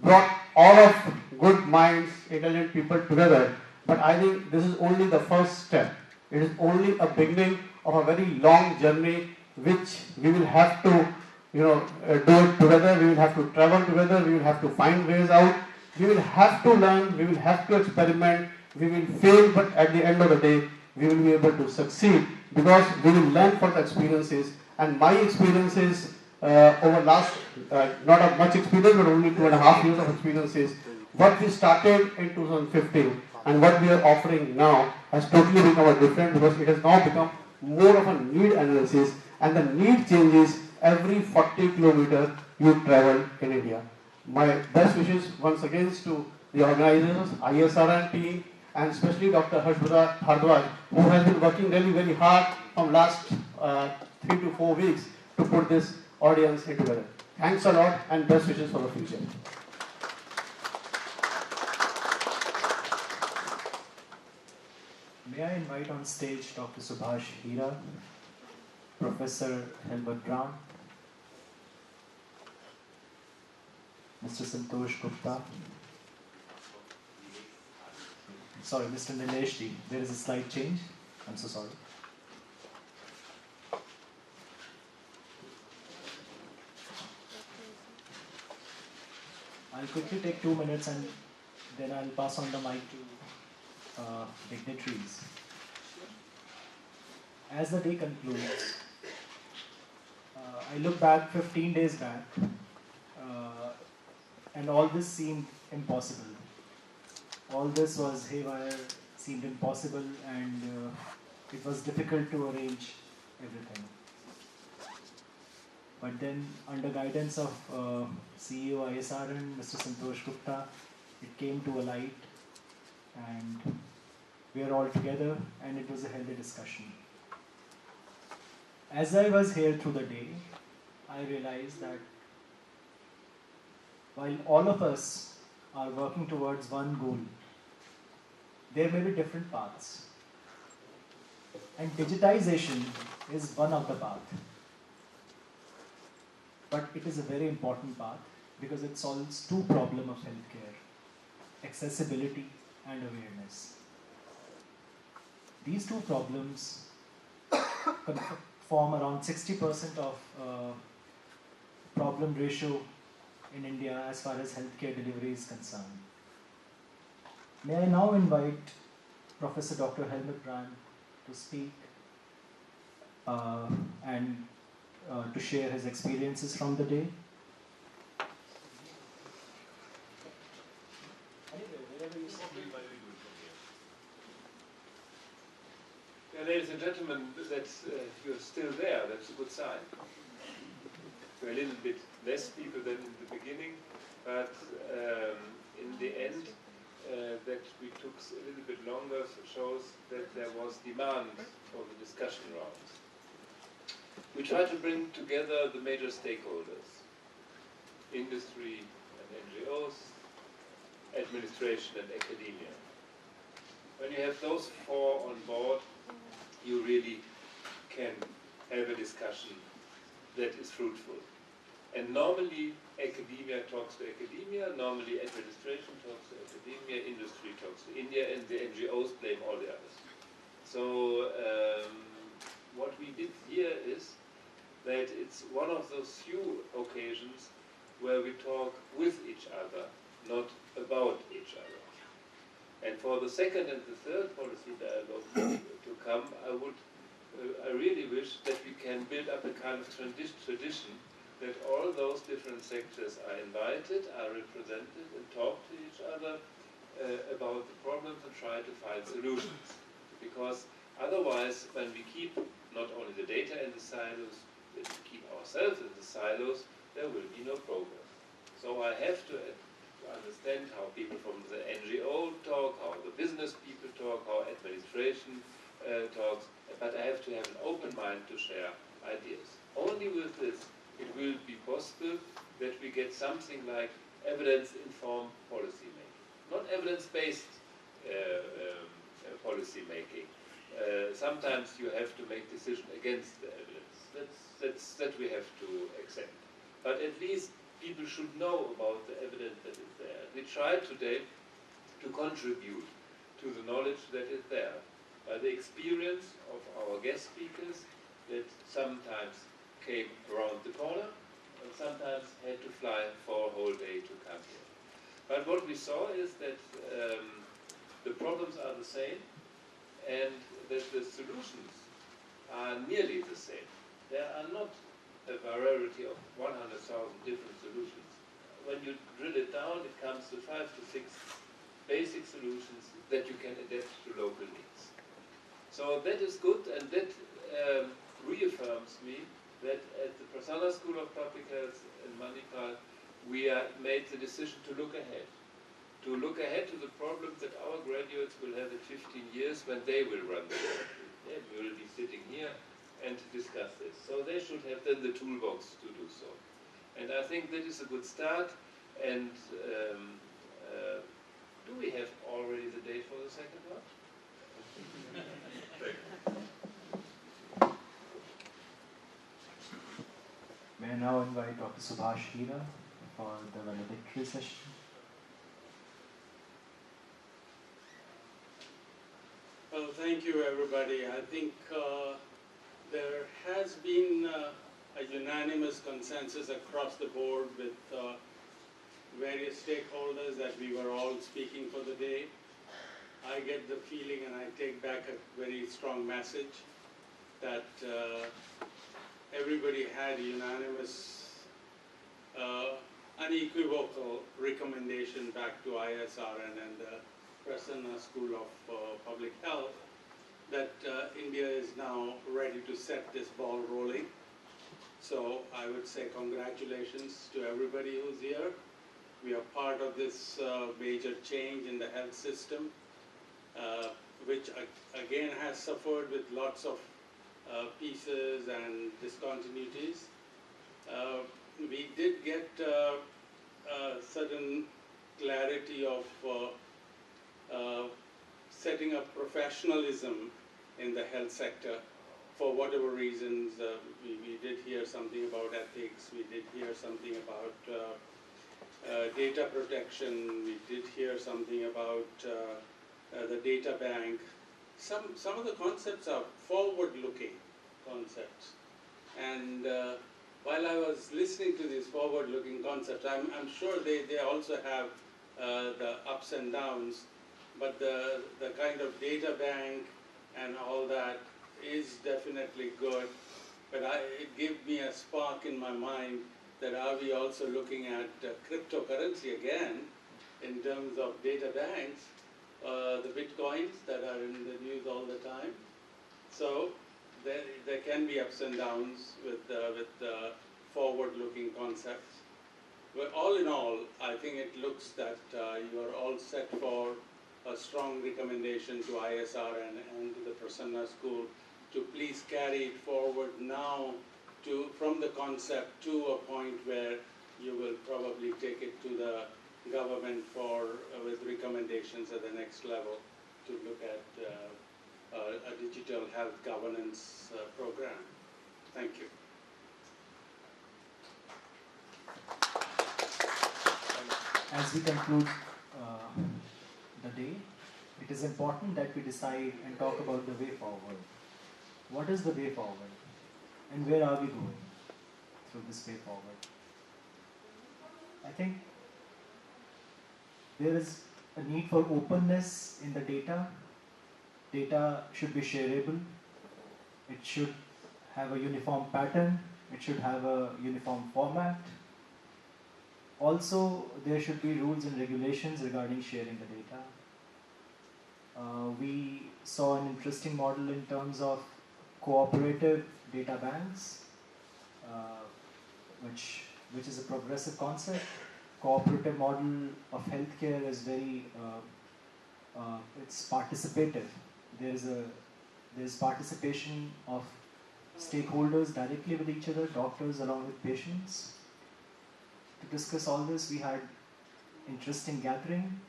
brought all of good minds, intelligent people together. But I think this is only the first step. It is only a beginning of a very long journey which we will have to do it together, we will have to travel together, we will have to find ways out, we will have to learn, we will have to experiment, we will fail, but at the end of the day, we will be able to succeed because we will learn from the experiences. And my experiences over last, not much experience, but only 2.5 years of experiences, what we started in 2015 and what we are offering now has totally become a different because it has now become more of a need analysis, and the need changes every 40 kilometers you travel in India. My best wishes once again to the organizers, ISRN team, and especially Dr. Harsh Bhardwaj, who has been working really very hard from last 3 to 4 weeks to put this audience together. Thanks a lot and best wishes for the future. May I invite on stage Dr. Subhash Hira, Professor Helmut Brown, Mr. Santosh Gupta, sorry, Mr. Nilesh Ji. There is a slight change. I'm so sorry. I'll quickly take 2 minutes and then I'll pass on the mic to dignitaries. As the day concludes, I look back 15 days back and all this seemed impossible. All this was haywire, seemed impossible, and it was difficult to arrange everything. But then, under guidance of CEO ISRN, Mr. Santosh Gupta, it came to a light, and we are all together, and it was a healthy discussion. As I was here through the day, I realized that while all of us are working towards one goal, there may be different paths. And digitization is one of the paths. But it is a very important path because it solves two problems of healthcare: accessibility and awareness. These two problems form around 60% of problem ratio in India as far as healthcare delivery is concerned. May I now invite Professor Dr. Helmut Brown to speak and to share his experiences from the day. Ladies and gentlemen, that's, you're still there. That's a good sign. We're a little bit less people than in the beginning, but in the end, that we took a little bit longer shows that there was demand for the discussion rounds. We try to bring together the major stakeholders, industry and NGOs, administration and academia. When you have those four on board, you really can have a discussion that is fruitful. And normally academia talks to academia, normally administration talks to academia, industry talks to India, and the NGOs blame all the others. So what we did here is that it's one of those few occasions where we talk with each other, not about each other. And for the second and the third policy dialogue to come, I really wish that we can build up a kind of tradition that all those different sectors are invited, are represented, and talk to each other about the problems and try to find solutions. Because otherwise, when we keep not only the data in the silos, but we keep ourselves in the silos, there will be no progress. So I have to understand how people from the NGO talk, how the business people talk, how administration talks, but I have to have an open mind to share ideas. Only with this it will be possible that we get something like evidence-informed policy making, not evidence-based policy making. Sometimes you have to make decisions against the evidence. That we have to accept. But at least people should know about the evidence that is there. We try today to contribute to the knowledge that is there by the experience of our guest speakers that sometimes came around the corner and sometimes had to fly for a whole day to come here. But what we saw is that the problems are the same and that the solutions are nearly the same. There are not a variety of 100,000 different solutions. When you drill it down, it comes to 5 to 6 basic solutions that you can adapt to local needs. So that is good, and that reaffirms me that at the Prasanna School of Public Health in Manipal, we made the decision to look ahead to the problems that our graduates will have in 15 years when they will run the country. Yeah, we will be sitting here and discuss this. So they should have then the toolbox to do so. And I think that is a good start. And do we have already the date for the second one? May I now invite Dr. Subhash Hira for the valedictory session. Well, thank you, everybody. I think there has been a unanimous consensus across the board with various stakeholders that we were all speaking for the day. I get the feeling, and I take back a very strong message, that everybody had a unanimous, unequivocal recommendation back to ISRN and the Prasanna School of Public Health that India is now ready to set this ball rolling. So I would say congratulations to everybody who's here. We are part of this major change in the health system, which again has suffered with lots of pieces and discontinuities. We did get certain clarity of setting up professionalism in the health sector. For whatever reasons, we did hear something about ethics, we did hear something about data protection, we did hear something about the data bank. Some of the concepts are forward-looking concepts. And while I was listening to these forward-looking concepts, I'm sure they also have the ups and downs, but the kind of data bank and all that is definitely good. But it gave me a spark in my mind that are we also looking at cryptocurrency again in terms of data banks, the bitcoins that are in the news all the time. So there can be ups and downs with forward-looking concepts. But all in all, I think it looks that you are all set for a strong recommendation to ISR and to the Prasanna School to please carry it forward now from the concept to a point where you will probably take it to the government with recommendations at the next level to look at a digital health governance program. Thank you. As we conclude the day, it is important that we decide and talk about the way forward. What is the way forward? And where are we going through this way forward? I think there is a need for openness in the data. Data should be shareable. It should have a uniform pattern. It should have a uniform format. Also, there should be rules and regulations regarding sharing the data. We saw an interesting model in terms of cooperative data banks, which is a progressive concept. Cooperative model of healthcare is very, it's participative. There's participation of stakeholders directly with each other, doctors along with patients. To discuss all this, we had interesting gathering.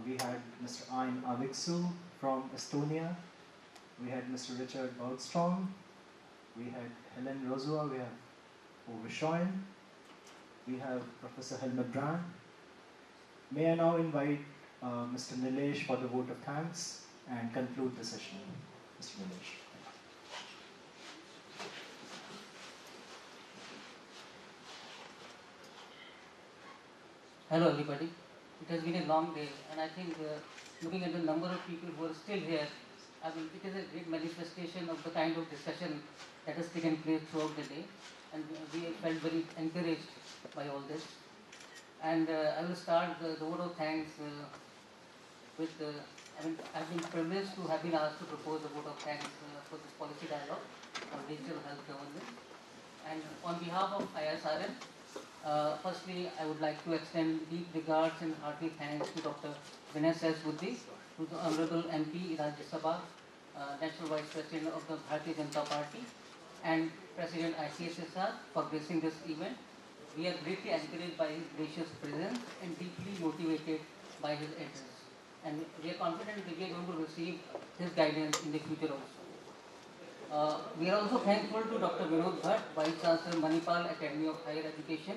We had Mr. Ayn Aviksu from Estonia. We had Mr. Richard Bergstrom. We had Helen Rosua. We have Ove Schoen. We have Professor Helmut Brand. May I now invite Mr. Nilesh for the vote of thanks and conclude the session. Mr. Nilesh. Hello everybody. It has been a long day, and I think looking at the number of people who are still here, I mean, it is a great manifestation of the kind of discussion that has taken place throughout the day, and we felt very encouraged by all this. And I will start the vote of thanks with, I've been privileged to have been asked to propose a vote of thanks for this policy dialogue on digital health governance. And on behalf of ISRN, firstly, I would like to extend deep regards and hearty thanks to Dr. Vinay S. Buddhi, to the Honorable MP Rajya Sabha, National Vice President of the Bharatiya Janata Party, and President ICSSR for gracing this event. We are greatly encouraged by his gracious presence and deeply motivated by his address. And we are confident that we are going to receive his guidance in the future also. We are also thankful to Dr. Vinod Bhatt, Vice Chancellor, Manipal Academy of Higher Education,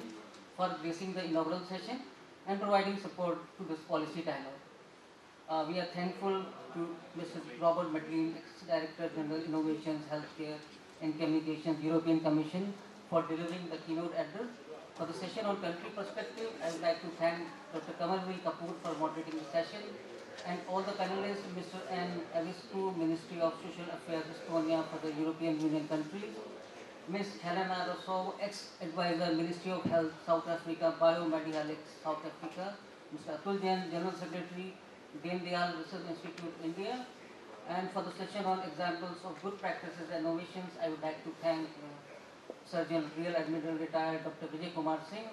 for gracing the inaugural session and providing support to this policy dialogue. We are thankful to Mr. Robert Medlin, Director General Innovations, Healthcare and Communications, European Commission, for delivering the keynote address. For the session on country perspective, I would like to thank Dr. Kamalveer Kapoor for moderating the session, and all the panelists, Mr. N. Aviscu, Ministry of Social Affairs, Estonia, for the European Union countries, Ms. Helena Rousseau, ex-advisor, Ministry of Health, South Africa, Biomedihalix, South Africa, Mr. Atul Jain, General Secretary, Deen Dayal Research Institute, India. And for the session on examples of good practices and innovations, I would like to thank Surgeon Real Admiral Retired Dr. Vijay Kumar Singh,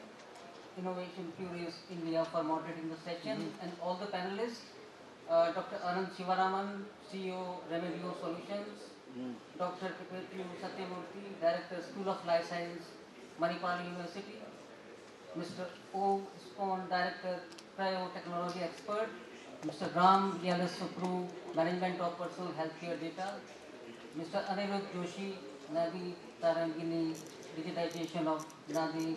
Innovation Curious India, for moderating the session, and all the panelists, Dr. Anand Shivaraman, CEO, Remedio Solutions, Dr. Kipetru Satyamurthy, Director, School of Life Science, Manipal University, Mr. O. Spon, Director, Cryo Technology Expert, Mr. Ram Yalasupru, Management of Personal Healthcare Data, Mr. Anirudh Joshi, Nadi Tarangini, Digitization of Nadi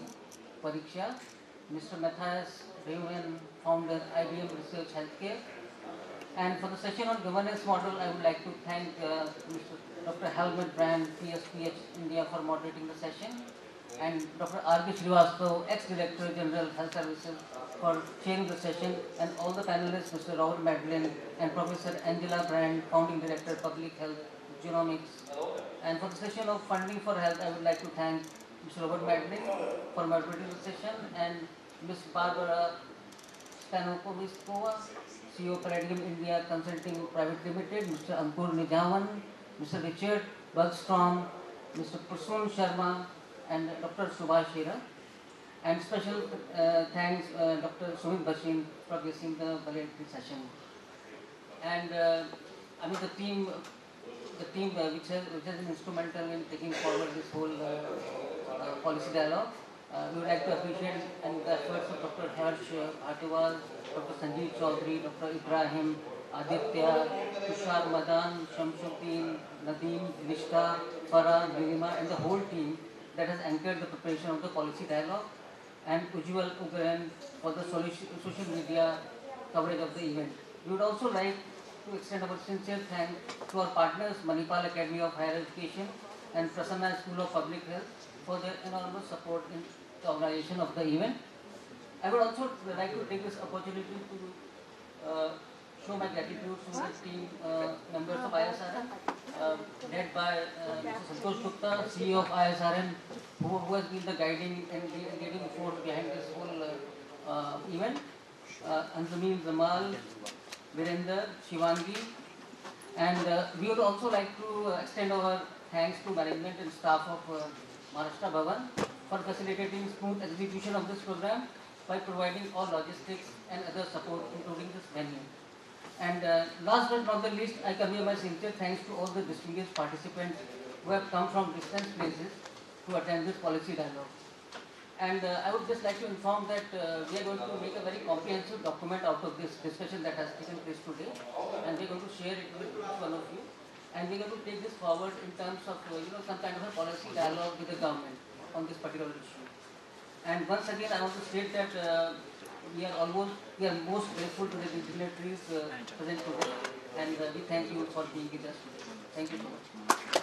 Pariksha, Mr. Matthias Reuven, Founder, IBM Research Healthcare. And for the session on governance model, I would like to thank Mr. Dr. Helmut Brand, PSPH India, for moderating the session, and Dr. R.K. Srivastava, ex-Director General Health Services, for chairing the session, and all the panelists, Mr. Robert Madeleine and Professor Angela Brand, Founding Director, Public Health Genomics. And for the session of funding for health, I would like to thank Mr. Robert Madeleine for moderating the session, and Ms. Barbara Stanokoviskova, CEO Paradigm India Consulting Private Limited, Mr. Ankur Nijaman, Mr. Richard Bergstrom, Mr. Prasoon Sharma, and Dr. Subhash Hira. And special thanks Dr. Sumit Bashir for gracing the valedictory session. And I mean the team which has been instrumental in taking forward this whole policy dialogue. We would like to appreciate the efforts of Dr. Harsh Bhatewal, Dr. Sanjeev Chaudhary, Dr. Ibrahim, Aditya, Tushar Madan, Shamsuddin, Nadeem, Nishka, Farah, Nirima, and the whole team that has anchored the preparation of the policy dialogue, and Ujjwal Ugaran for the social media coverage of the event. We would also like to extend our sincere thanks to our partners, Manipal Academy of Higher Education and Prasanna School of Public Health for their enormous support in the organization of the event. I would also like to take this opportunity to show my gratitude to the team members of ISRM, led by Mr. Santosh Gupta, CEO of ISRM, who has been the guiding and leading force behind this whole event. Anzameen Zamal, Virender, Shivangi, and we would also like to extend our thanks to management and staff of Maharashtra Bhavan for facilitating smooth execution of this program by providing all logistics and other support, including this venue. And last but not the least, I convey my sincere thanks to all the distinguished participants who have come from distant places to attend this policy dialogue. And I would just like to inform that we are going to make a very comprehensive document out of this discussion that has taken place today, and we are going to share it with each one of you. And we are going to take this forward in terms of some kind of a policy dialogue with the government on this particular issue. And once again, I want to state that we are most grateful to the dignitaries present today, and we thank you for being with us today. Thank you so much.